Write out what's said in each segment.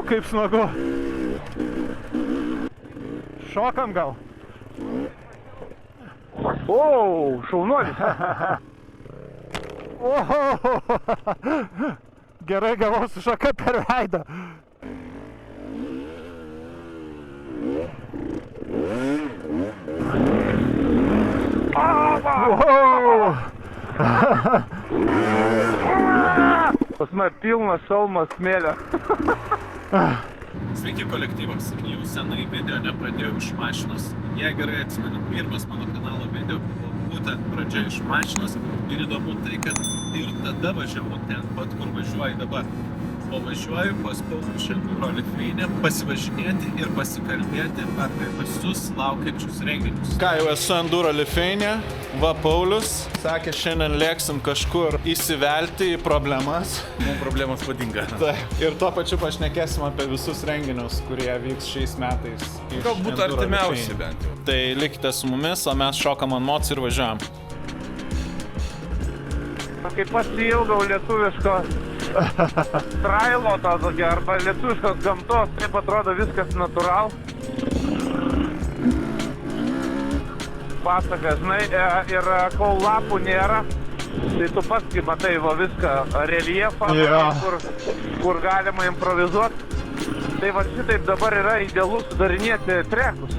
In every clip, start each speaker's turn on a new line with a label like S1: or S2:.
S1: Kaip smagu. Šokam gal.
S2: O, šaunuolis.
S1: Gerai gavau su šaka per veidą.
S2: Pas mane pilnas šalmas smėlio.
S3: Sveiki kolektyvas, jau senai video nepradėjau iš mašinos. Jei gerai atsimenu, pirmas mano kanalo video buvo būtent pradžia iš mašinos ir įdomu tai, kad ir tada važiavau ten pat, kur važiuoju dabar. O važiuoju pas Paulių Enduro Lithuania pasivažinėti ir pasikalbėti apie visus laukiančius renginius. Ką jau esu Enduro Lithuania, va Paulius, sakė, šiandien lėksim kažkur įsivelti į problemas.
S4: Mums problemos padinga.
S3: Taip, ir tuo pačiu pašnekėsim apie visus renginius, kurie vyks šiais metais.
S4: Galbūt artimiausi bent jau.
S3: Tai likite su mumis, o mes šokam ant moc ir važiuojam.
S2: Kaip pasiilgau lietuviško trailo to tokio, arba lietuviškos gamtos, taip atrodo viskas natural. Pasaka, žinai, ir kol lapų nėra, tai tu pats kaip matai va viską reljefą, kur galima improvizuoti. Tai va šitaip dabar yra idealu sudarinėti trekus.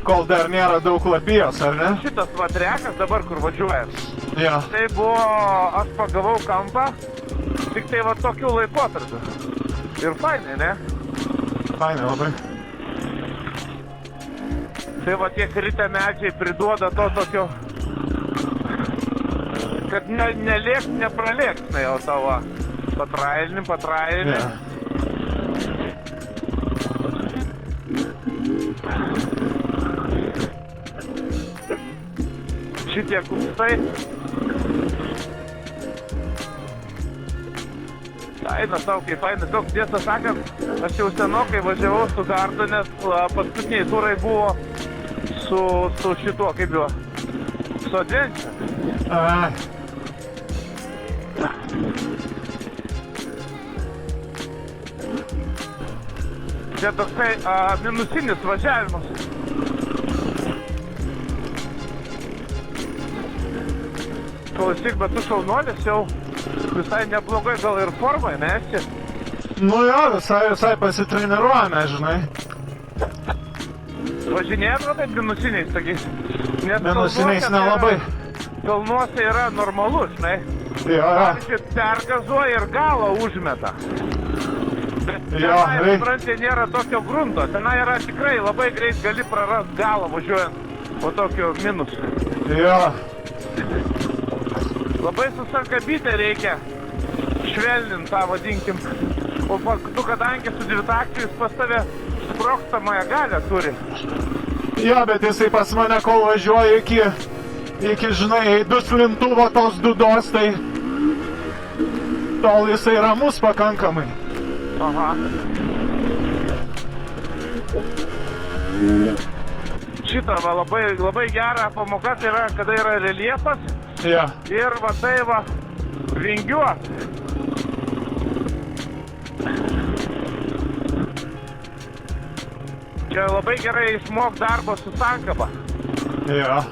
S1: Kol dar nėra daug lapijos, ar ne?
S2: Šitas va trekas dabar, kur važiuojam.
S1: Ja.
S2: Tai buvo, aš pagavau kampą, tik tai va tokiu laikotarpiu. Ir fainai, ne?
S1: Fainai labai.
S2: Tai va tie kritę medžiai priduoda to tokio, kad nelėks, nepralėks, na jau tavo patrailini.
S1: Ja.
S2: Šitie kupstai. Eina tau kaip fainai, daug tiesą sakant, aš jau senokai važiavau su gardu, nes paskutiniai turai buvo su šituo, kaip jo, su Adventure. Čia toksai minusinis važiavimas. Klausyk, bet tu šaunuolis jau visai neblogai, gal ir formai, ne esi?
S1: Nu jo, visai pasitreniruojame, žinai.
S2: Važinėjame taip minusiniais, sakys.
S1: Minusiniais nelabai.
S2: Kalnuose yra normalu, žinai.
S1: Jo.
S2: Pavyzdžiui, pergazuoja ir galą užmeta. Bet tenai, supranti, nėra tokio grunto. Tenai yra tikrai labai greit gali prarast galą važiuojant po tokio minusu.
S1: Jo.
S2: Labai susankabytę reikia švelninti tą, vadinkim. O tu, kadangi su dvitakčiais pas tave sprogstamąją galę turi.
S1: Jo, bet jisai pas mane, kol važiuoja iki, žinai, duslintuvo tos dūdos, tai tol jisai ramus pakankamai.
S2: Aha. Šitą va, labai gera pamoka tai yra, kada yra reljefas.
S1: Ja.
S2: Ir va tai va vingiuot. Čia labai gerai išmok darbą su sankaba.
S1: Ja.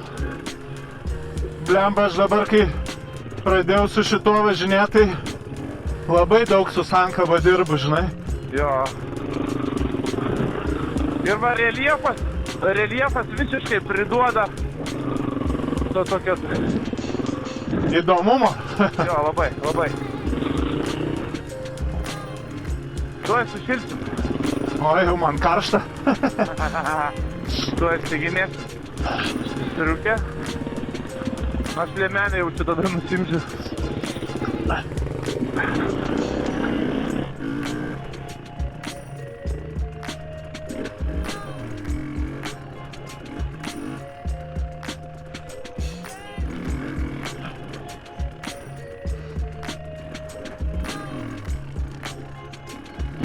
S1: Blemba, aš dabar, kai pradėjau su šituo važinėti, labai daug su sankaba dirbu, žinai.
S2: Jo. Ir va reljefas visiškai priduoda to tokio
S1: įdomumo.
S2: Jo, labai. Tuoj sušilsim.
S1: O, jau man karšta.
S2: Tuoj stiginėsim. Striukę. Aš liemenę jau čia tada nusimsiu.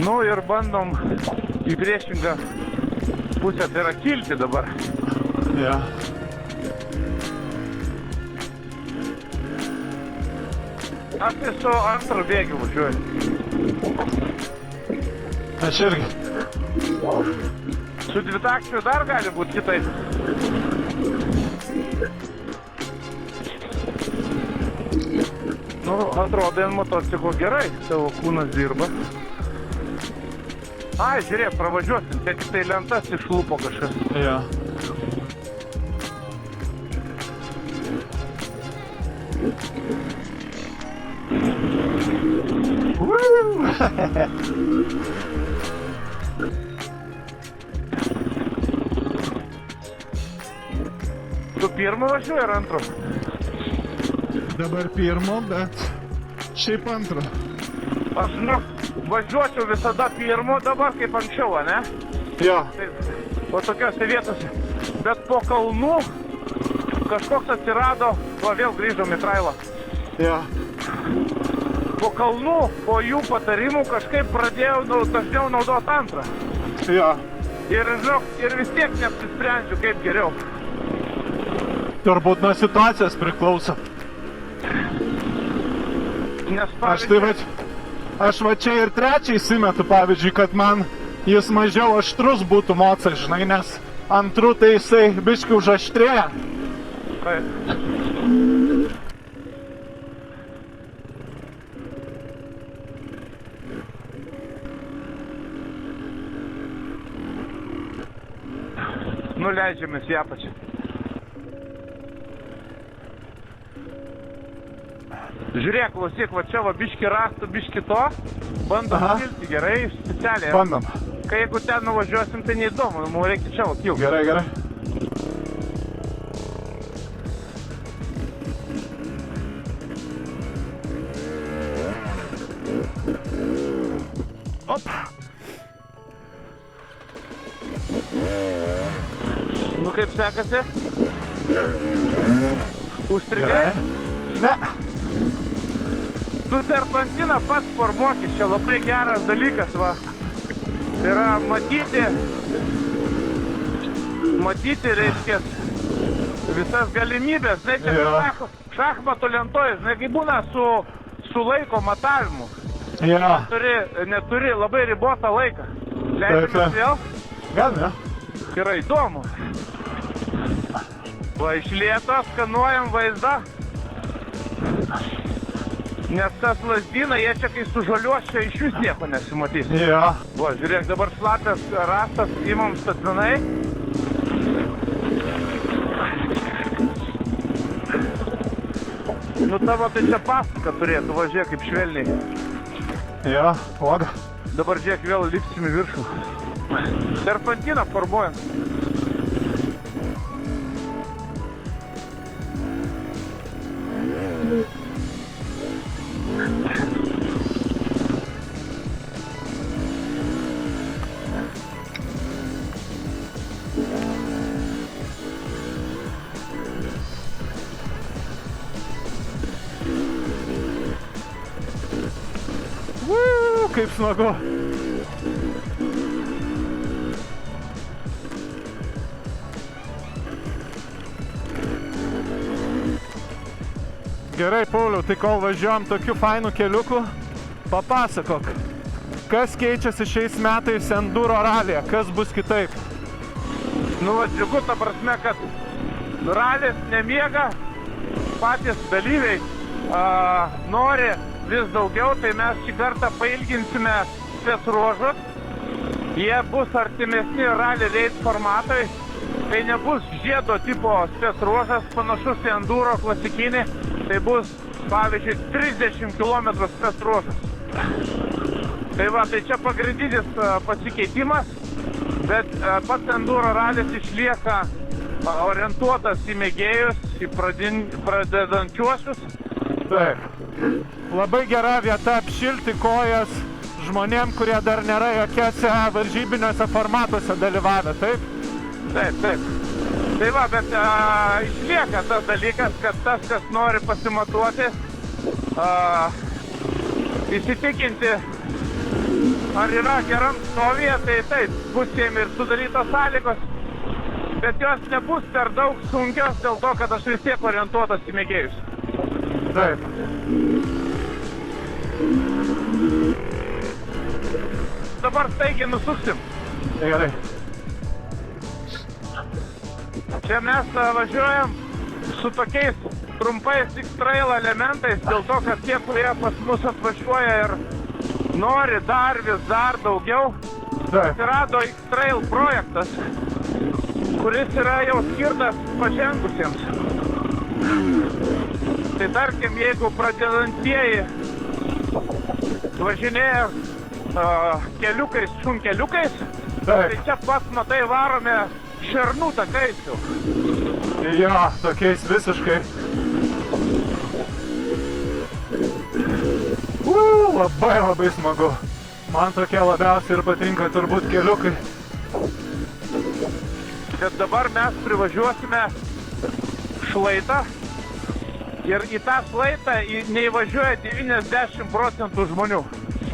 S2: Nu ir bandom į priešingą pusę, tai yra kilti dabar.
S1: Ja.
S2: Aš tai su antru bėgiu važiuoju.
S1: Aš irgi.
S2: Su dvitakčiu dar gali būti kitaip. Nu, atrodo, ant motociklo gerai, tavo kūnas dirba. Ai, žiūrėk, pravažiuosim, tik tai lentas išlupo kažkas.
S1: Jo.
S2: Tu pirmo važiuoji ar antro?
S1: Dabar pirmo, bet šiaip antro.
S2: Aš, važiuočiau visada pirmo dabar, kaip anksčiau, ne?
S1: Jo.
S2: O tokiose vietose. Bet po kalnų kažkoks atsirado, va vėl grįžom į trailą.
S1: Jo.
S2: Po kalnų, po jų patarimų kažkaip pradėjau dažniau naudoti antrą.
S1: Jo.
S2: Ir, žinok, ir vis tiek neapsisprendžiu, kaip geriau.
S1: Turbūt nuo situacijos priklauso.
S2: Nes
S1: Aš va čia ir trečią įsimetu, pavyzdžiui, kad man jis mažiau aštrus būtų mocas, žinai, nes antru tai jisai biški užaštrėja.
S2: Nuleidžiamės į apačią. Žiūrėk, klausyk, va čia va biški rastų, biški to. Bandom kilti gerai, specialiai.
S1: Bandom.
S2: Kai jeigu ten nuvažiuosim, tai neįdomu, mums reikia čia va kilti.
S1: Gerai, gerai. Op.
S2: Nu kaip sekasi? Užstrigai?
S1: Ne.
S2: Tu serpantiną pats formuokis, čia labai geras dalykas, va. Tai yra matyti, reiškia, visas galimybės, žinai, čia šachmatų lentoje, žinai, kaip būna su laiko matavimu.
S1: Jo.
S2: Neturi labai ribotą laiką. Leidžiamės vėl?
S1: Gal ne?
S2: Yra įdomu. Va, iš lėto skanuojam vaizdą. Nes tas lasdyna, jie čia kai sužaliuos, čia iš vis nieko nesimatys.
S1: Jo.
S2: Va, žiūrėk, dabar šlapias rastas, imam statinai. Nu tavo tai čia pasaka turėtų, va, žiūrėk, kaip švelniai.
S1: Jo, oda.
S2: Dabar žiūrėk, vėl lipsim į viršų. Serpantiną formuojam.
S1: Kaip smagu. Gerai, Pauliau, tai kol važiuojam tokiu fainu keliuku, papasakok, kas keičiasi šiais metais enduro ralyje, kas bus kitaip?
S2: Nu, va, džiugu, ta prasme, kad ralis nemiega, patys dalyviai nori vis daugiau, tai mes šį kartą pailginsime spec ruožus. Jie bus artimesni rally raid formatui. Tai nebus žiedo tipo spec ruožas, panašus į enduro klasikinį. Tai bus, pavyzdžiui, 30 km spec ruožas. Tai va, tai čia pagrindinis pasikeitimas, bet pats enduro ralis išlieka orientuotas į mėgėjus, į pradedančiuosius.
S1: Taip. Labai gera vieta apšilti kojas žmonėm, kurie dar nėra jokiuose varžybiniuose formatuose dalyvavę, taip?
S2: Taip, taip. Tai va, bet išlieka tas dalykas, kad tas, kas nori pasimatuoti, įsitikinti, ar yra geram stovyje, tai taip, bus jiem ir sudarytos sąlygos, bet jos nebus per daug sunkios dėl to, kad aš vis tiek orientuotas į mėgėjus.
S1: Taip.
S2: dabar staigiai nusuksim.
S1: Gerai.
S2: Čia mes važiuojam su tokiais trumpais X-Trail elementais, dėl to, kad tie, kurie pas mus atvažiuoja ir nori dar vis dar daugiau, atsirado X-Trail projektas, kuris yra jau skirtas pažengusiems. Tai tarkim, jeigu pradedantieji važinėja keliukais, šunkeliukais, tai čia pats matai varome šernų takais jau.
S1: Jo, tokiais visiškai. Labai smagu. Man tokie labiausiai ir patinka turbūt keliukai.
S2: Bet dabar mes privažiuosime šlaitą ir į tą šlaitą neįvažiuoja 90% žmonių.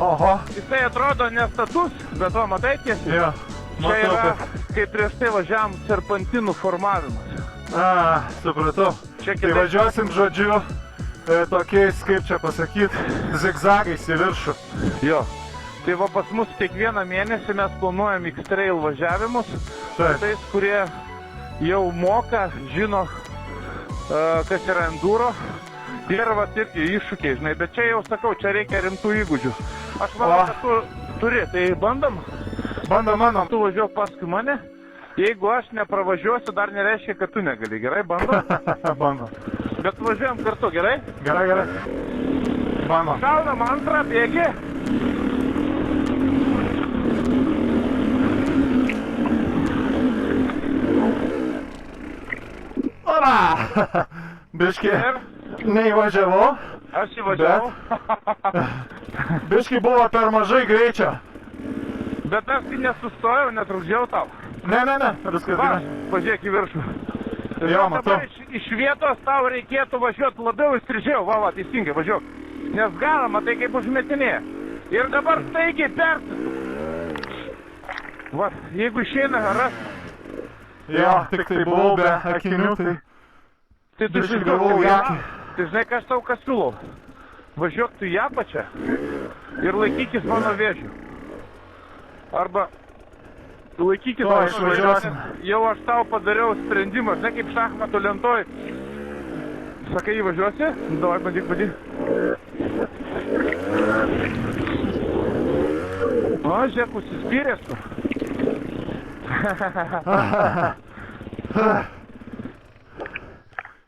S1: Oho.
S2: Jisai atrodo nestatus, bet va, matai tiesiai?
S1: Jo,
S2: Čia
S1: matau,
S2: yra,
S1: kad...
S2: kai prieš tai važiavam, serpantinų formavimas.
S1: Supratau.
S2: Čia
S1: Tai
S2: kitaip.
S1: važiuosim, žodžiu, tokiais, kaip čia pasakyti, zigzagais į viršų.
S2: Jo. Tai va pas mus kiekvieną mėnesį mes planuojam X-Trail važiavimus.
S1: Taip.
S2: Tais, kurie jau moka, žino, kas yra enduro. Ir va irgi iššūkiai, žinai, bet čia jau sakau, čia reikia rimtų įgūdžių. Aš manau, kad tu turi, tai bandom.
S1: Bandom.
S2: Tu važiuok paskui mane. Jeigu aš nepravažiuosiu, dar nereiškia, kad tu negali. Gerai, bandom?
S1: Bandom.
S2: Bet važiuojam kartu, gerai?
S1: Gerai. Bandom.
S2: Šaunam antrą bėgį.
S1: Ora! Biški neįvažiavau.
S2: Aš įvažiavau.
S1: Biški buvo per mažai greičio.
S2: Bet aš tai nesustojau, netrukdžiau tau.
S1: Ne, viskas
S2: Va,
S1: gerai.
S2: pažiūrėk į viršų.
S1: Jo, matau.
S2: Dabar iš vietos tau reikėtų važiuoti labiau įstrižiau. Va, teisingai, važiuok. Nes galą matai kaip užmetinėje. Ir dabar staigiai persisuk. Va, jeigu išeina, ras.
S1: Jo, tik tai buvau be akinių, tai...
S2: Tai tu
S1: Biškį gavau į akį.
S2: Tai žinai, ką aš tau kas siūlau? Važiuok tu į apačią ir laikykis mano vėžių. Arba laikykis
S1: To
S2: mano
S1: išvažiuosim.
S2: vėžių. Jau aš tau padariau sprendimą, žinai, kaip šachmatų lentoj. Sakai, įvažiuosi? Davai, bandyk. O, žiūrėk, užsispyręs tu.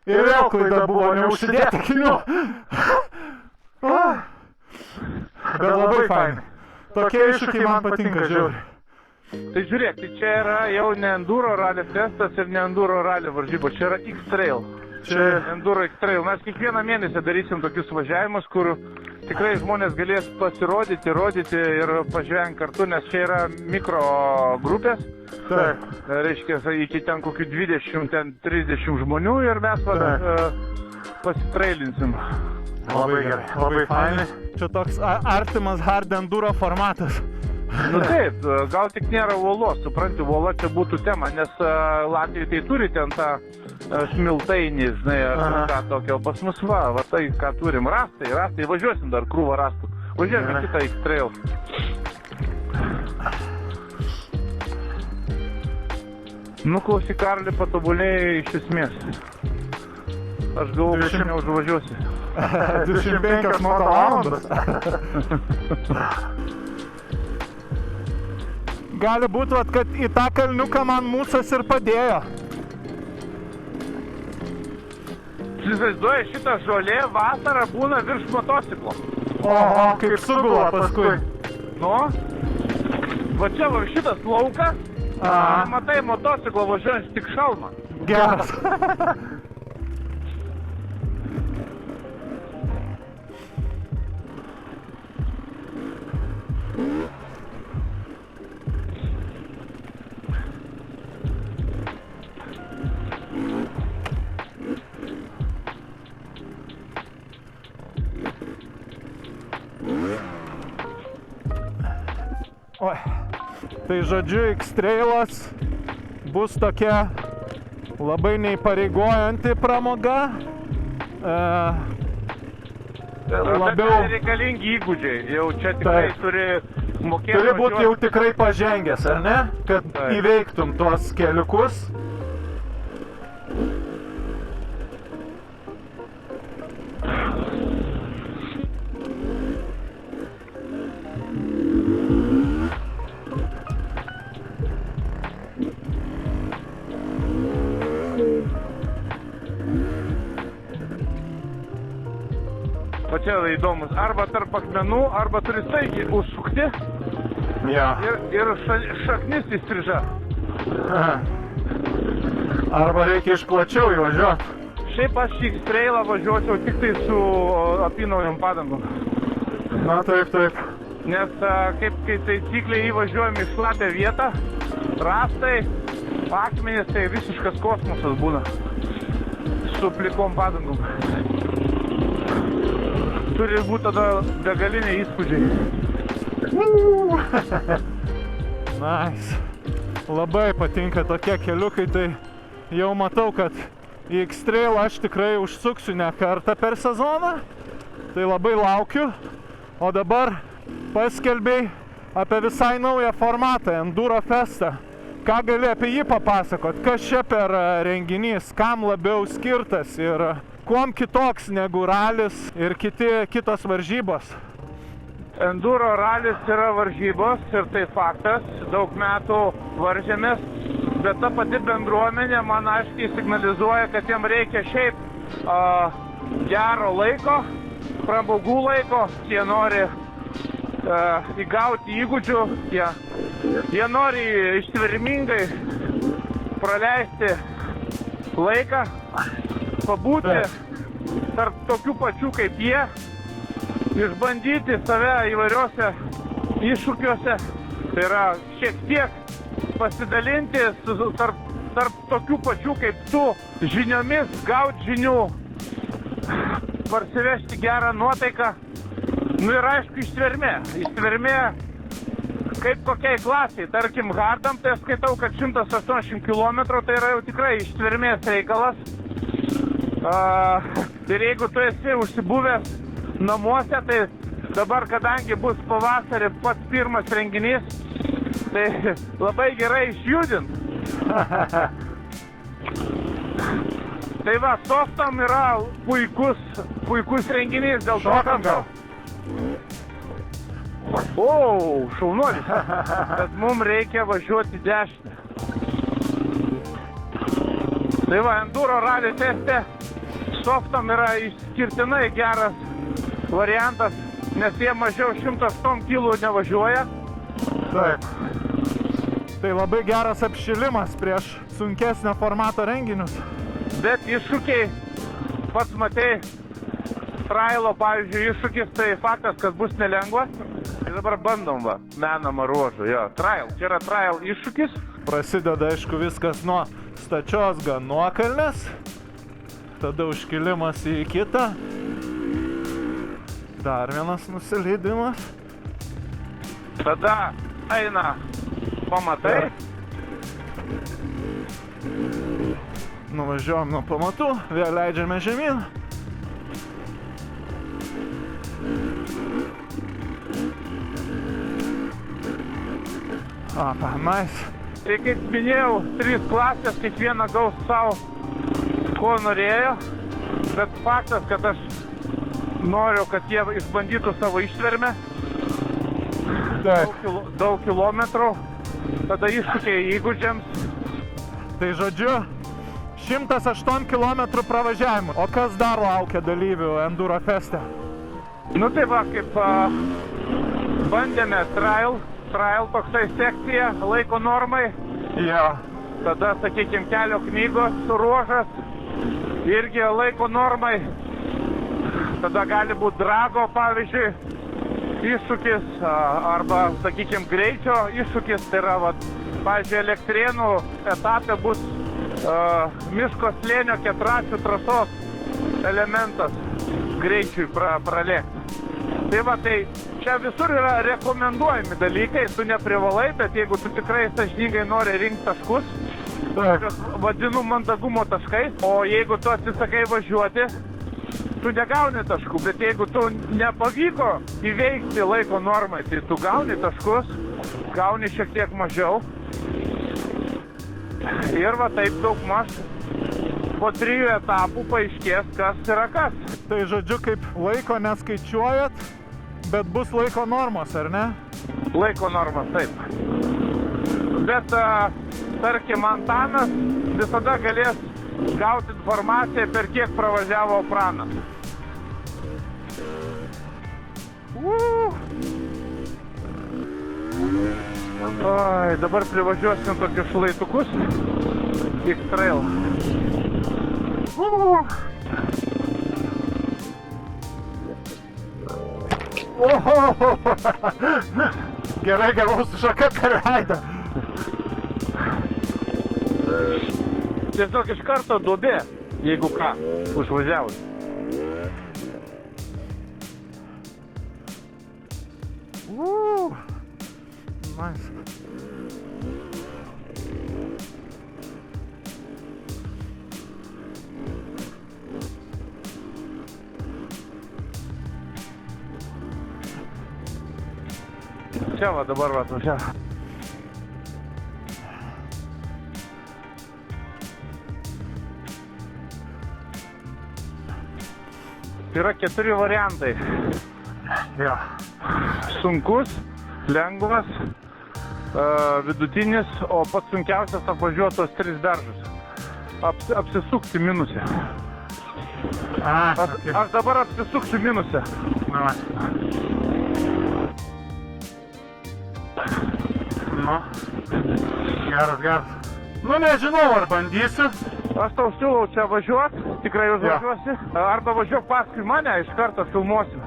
S1: Ir vėl klaida buvo neužsidėti akinių. Bet labai fainai. Tokie iššūkiai man patinka, žiūrėk.
S2: Tai žiūrėk, tai čia yra jau ne enduro rally testas ir ne enduro rally varžybos, čia yra X-Trail. Čia enduro X-Trail. Mes kiekvieną mėnesį darysim tokius važiavimus, kur tikrai žmonės galės pasirodyti, rodyti ir pažvengti kartu, nes čia yra mikro grupės.
S1: Taip.
S2: Reiškia, iki ten kokių 20-30 žmonių ir mes pasitrailinsim.
S1: Labai gerai, labai fainai. Čia toks artimas hard enduro formatas.
S2: Nu taip, gal tik nėra uolos, supranti, uola čia būtų tema, nes Latvijai tai turi ten tą smiltainį, žinai, ar ką tokio. Pas mus va tai, ką turim, rastai, važiuosim dar krūvą rastų. Važiuosim kitą X-Trail. Nu, klausyk, Karli, patobulėjai iš esmės. Aš galvoju, kad čia neužvažiuosi.
S1: 25 moto valandas. Gali būti, kad į tą kalniuką man mūsas ir padėjo.
S2: Įsivaizduoji, šitą žolė vasarą būna virš motociklo.
S1: Oho, kaip sugula paskui.
S2: Nu, va čia va šitas laukas. Matai, motociklo važiuojant tik šalmą.
S1: Geras. Oi. Tai žodžiu, X-Trailas bus tokia labai neįpareigojanti pramoga.
S2: Labiau reikalingi įgūdžiai. Jau čia tikrai turi mokėt
S1: Turi būti jau
S2: važiuot.
S1: tikrai pažengęs, ar ne? Kad
S2: Taip.
S1: įveiktum tuos keliukus.
S2: O čia įdomus, arba tarp akmenų, arba turi staigiai užsukti
S1: Ja.
S2: ir šaknis įstriža.
S1: Arba reikia iš plačiau įvažiuoti.
S2: Šiaip aš į X-Trailą važiuočiau tik tai su apynaujom padangom.
S1: Na taip, taip.
S2: Nes kaip kai taisyklė įvažiuojam į šlapę vietą, rastai, akmenys, tai visiškas kosmosas būna su plikom padangom. Turi būti tada begaliniai įspūdžiai.
S1: Nice. Labai patinka tokie keliukai, tai jau matau, kad į X-Trail aš tikrai užsuksiu ne kartą per sezoną. Tai labai laukiu. O dabar paskelbėjai apie visai naują formatą, Enduro Festą. Ką gali apie jį papasakot? Kas čia per renginys? Kam labiau skirtas? Ir kuom kitoks negu ralis ir kitos varžybos?
S2: Enduro ralis yra varžybos ir tai faktas. Daug metų varžėmės, bet ta pati bendruomenė man aiškiai signalizuoja, kad jiem reikia šiaip gero laiko, pramogų laiko. Jie nori įgauti įgūdžių, jie nori ištvermingai praleisti laiką, pabūti tarp tokių pačių kaip jie, išbandyti save įvairiuose iššūkiuose, tai yra šiek tiek pasidalinti tarp tokių pačių kaip tu žiniomis, gauti žinių, parsivežti gerą nuotaiką. Nu ir aišku, ištvermė kaip kokiai klasiai, tarkim hardam, tai aš skaitau, kad 180 km tai yra jau tikrai ištvermės reikalas. Ir jeigu tu esi užsibuvęs namuose, tai dabar, kadangi bus pavasarį pats pirmas renginys, tai labai gerai išjudint. Tai va, softam yra puikus renginys dėl to, kad... O, šaunuolis, bet mums reikia važiuoti dešinę. Tai va, Enduro rally teste softam yra išskirtinai geras variantas, nes jie mažiau 100 kg nevažiuoja.
S1: Taip. Tai labai geras apšilimas prieš sunkesnio formato renginius.
S2: Bet iššūkiai, pats matei, trailo, pavyzdžiui, iššūkis, tai faktas, kad bus nelengva. Tai dabar bandom, va, menamą ruožą, jo, trail, čia yra trail iššūkis.
S1: Prasideda, aišku, viskas nuo stačios nuokalnės, tada užkilimas į kitą, dar vienas nusileidimas.
S2: Tada eina pamatai.
S1: Nuvažiuojam nuo pamatų, vėl leidžiame žemyn. Nice.
S2: Tai kaip minėjau, 3 klasės, kiekviena gaus savo, ko norėjo, bet faktas, kad aš noriu, kad jie išbandytų savo ištvermę. Daug kilometrų, tada iššūkiai įgūdžiams.
S1: Tai žodžiu, 108 km pravažiavimų. O kas dar laukia dalyvių Enduro Feste?
S2: Nu tai va, kaip bandėme trail toksai sekcija, laiko normai.
S1: Jo.
S2: Tada, sakykime, kelio knygos ruožas, irgi laiko normai. Tada gali būti drago, pavyzdžiui, iššūkis, arba, sakykime, greičio iššūkis. Tai yra, pavyzdžiui, Elektrėnų etape bus miško slėnio ketračių trasos elementas greičiui pralėkti. Tai va, tai čia visur yra rekomenduojami dalykai, tu neprivalai, bet jeigu tu tikrai sąžiningai nori rinkti taškus, vadinu mandagumo taškais, o jeigu tu atsisakai važiuoti, tu negauni taškų, bet jeigu tu nepavyko įveikti laiko normai, tai tu gauni taškus, gauni šiek tiek mažiau. Ir va taip daug maž po 3 etapų paaiškės, kas yra kas.
S1: Tai žodžiu, kaip laiko neskaičiuojat, bet bus laiko normos, ar ne?
S2: Laiko normas, taip. Bet, tarkim, Antanas visada galės gauti informaciją, per kiek pravažiavo Pranas. Oi, dabar privažiuosim tokius šlaitukus. X-Trail.
S1: Gerai, gavau su šaka per veidą.
S2: Tiesiog iš karto duobė, jeigu ką, užvažiavus.
S1: Nice.
S2: Čia va dabar va atvažiavo. Yra 4 variantai.
S1: Jo.
S2: Sunkus, lengvas, vidutinis, o pats sunkiausias apvažiuotos 3 daržus. Apsisukti minusę. Aš dabar apsisuksiu minusę.
S1: Nu, geras. Nu, nežinau, ar bandysiu.
S2: Aš tau siūlau čia važiuot, tikrai jūs važiuosi. Arba važiuok paskui mane, iš karto filmuosim.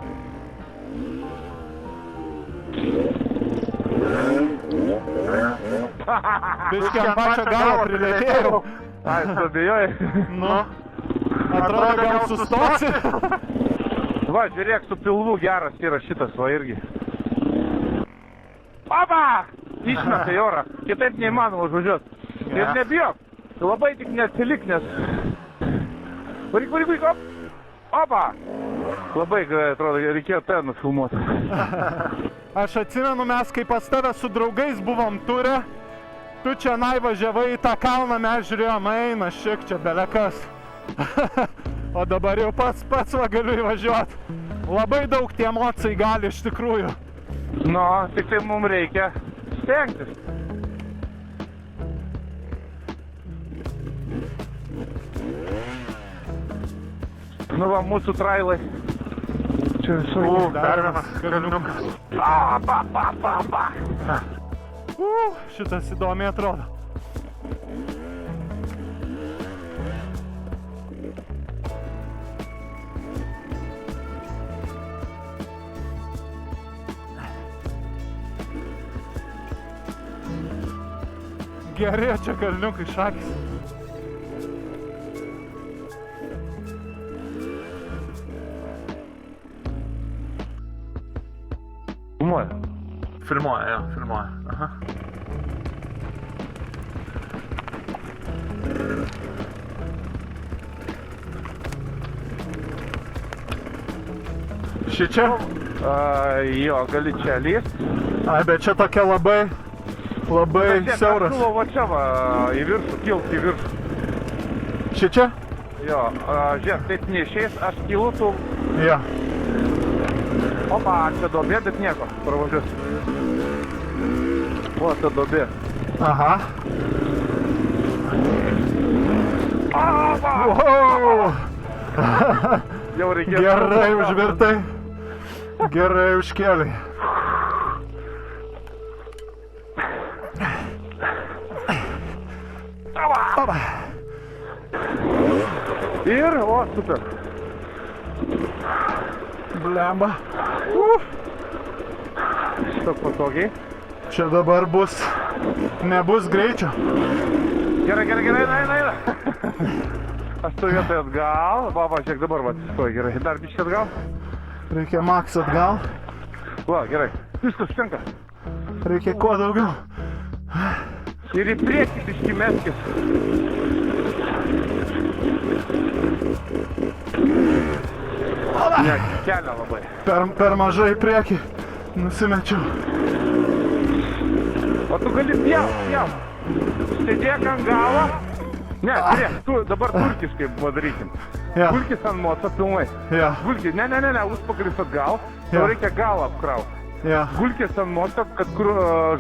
S1: Biškį ant pačio galo prilėtėjau.
S2: Ai, suabejojai.
S1: Nu, atrodo, gal sustosi.
S2: Va, žiūrėk, su pilvu geras yra šitas, va irgi. Opa! Išmeta į orą. Kitaip neįmanoma užvažiuoti. Ir nebijok. Labai tik neatsilik, nes... Varyk, op! Opa! Labai gerai, atrodo, reikėjo ten nufilmuoti.
S1: Aš atsimenu, mes kaip pas tave su draugais buvom ture. Tu čia važiavai į tą kalną, mes žiūrėjom, eina šiek čia belekas. O dabar jau pats va galiu įvažiuoti. Labai daug tie emocijai gali iš tikrųjų.
S2: Nu, tik tai mums reikia stengtis. Nu va, mūsų trailai. Čia visų.
S1: Dar vienas kalniukas. Šitas įdomiai atrodo. Geri čia kalniukai šakis.
S2: Filmuoja.
S1: Filmuoja, jo, filmuoja. Aha. Šičia?
S2: Jo, gali čia lyst.
S1: Ai, bet čia tokia labai siauras.
S2: Aš siūlau va čia va, į viršų, kilt į viršų.
S1: Šičia?
S2: Jo, žiūrėk, taip neišeis, aš kilu, tu...
S1: Jo.
S2: Opa, čia duobė, bet nieko, pravažiuosiu. O, čia duobė.
S1: Aha.
S2: Opa!
S1: Wow!
S2: Jau reikės...
S1: Gerai užvirtai. Gerai užkėlai. Opa.
S2: Ir, o, super.
S1: Blemba.
S2: Štok patogiai.
S1: Čia dabar nebus greičio.
S2: Gerai, eina. Aš tu vietoj atgal. Va, žiūrėk, dabar va, atsistoji gerai. Dar biškį atgal.
S1: Reikia maks atgal.
S2: Va, gerai. Viskas užtenka.
S1: Reikia kuo daugiau.
S2: Ir į priekį biškį meskis. Ne, kelia labai.
S1: Per mažai į priekį nusimečiau.
S2: O tu gali pjaut. Sėdėk ant galo. Ne, žiūrėk, tu dabar turkiškai padarykim.
S1: Ja.
S2: Gulkis ant moco pilnai.
S1: Ja.
S2: Gulkis, ne, užpakalis atgal.
S1: Ja.
S2: Tau reikia galą apkrauti.
S1: Ja.
S2: Gulkis ant moco, kad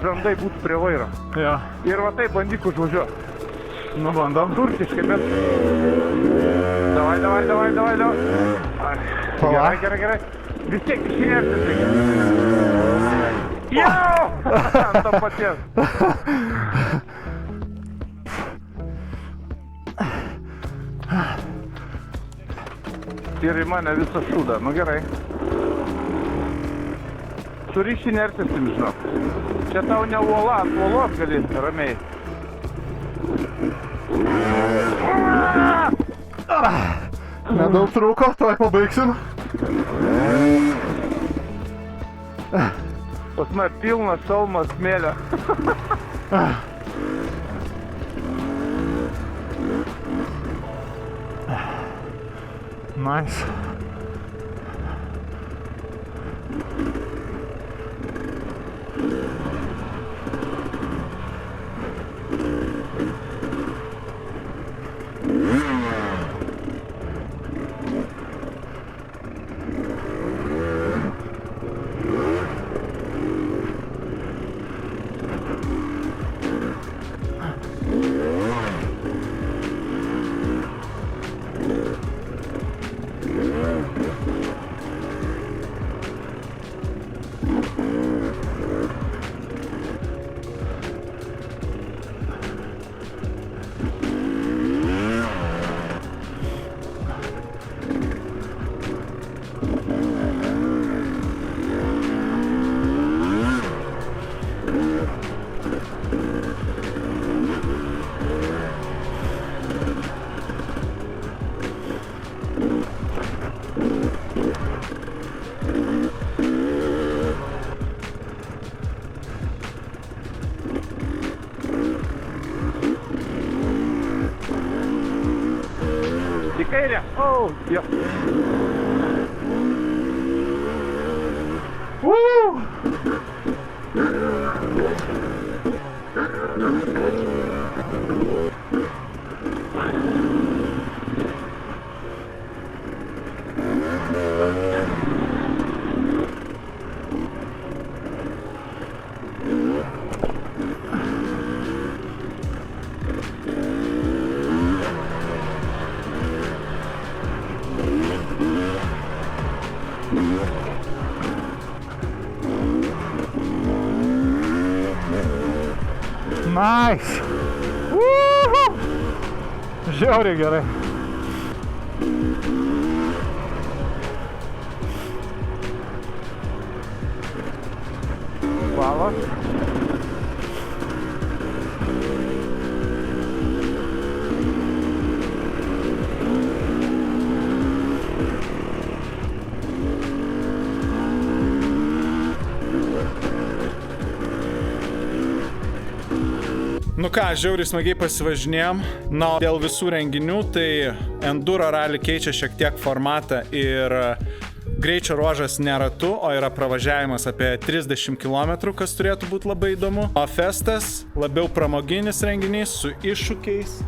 S2: žandai būtų prie vairo.
S1: Ja.
S2: Ir va taip bandyk užvažiuoti.
S1: Nu, bandom.
S2: Turkiškai, bet... Davai.
S1: Pala.
S2: Gerai. Vis tiek išinertis reikia. Jau! Ant to paties. Ir į mane visą šūdą. Nu gerai. Turi išinertis, žinok. Čia tau ne uola, ant uolos gali ramiai.
S1: Nedaug trūko, tuoj pabaigsim.
S2: Pas mane pilnas šalmas smėlio.
S1: Nice.
S2: Į kairę. O, jo.
S1: Nice! Woohoo! Žiauriai gerai.
S2: Balas.
S4: Nu ką, žiauriai smagiai pasivažinėjom. Na, o dėl visų renginių, tai Enduro Rally keičia šiek tiek formatą ir greičio ruožas ne ratu, o yra pravažiavimas apie 30 km, kas turėtų būti labai įdomu. O festas labiau pramoginis renginys su iššūkiais,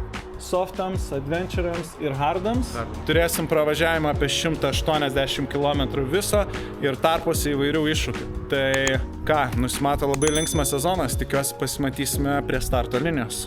S4: softams, adventurams ir hardams. Turėsim pravažiavimą apie 180 km viso ir tarpuose įvairių iššūkių. Tai ką, nusimato labai linksmas sezonas, tikiuosi pasimatysime prie starto linijos.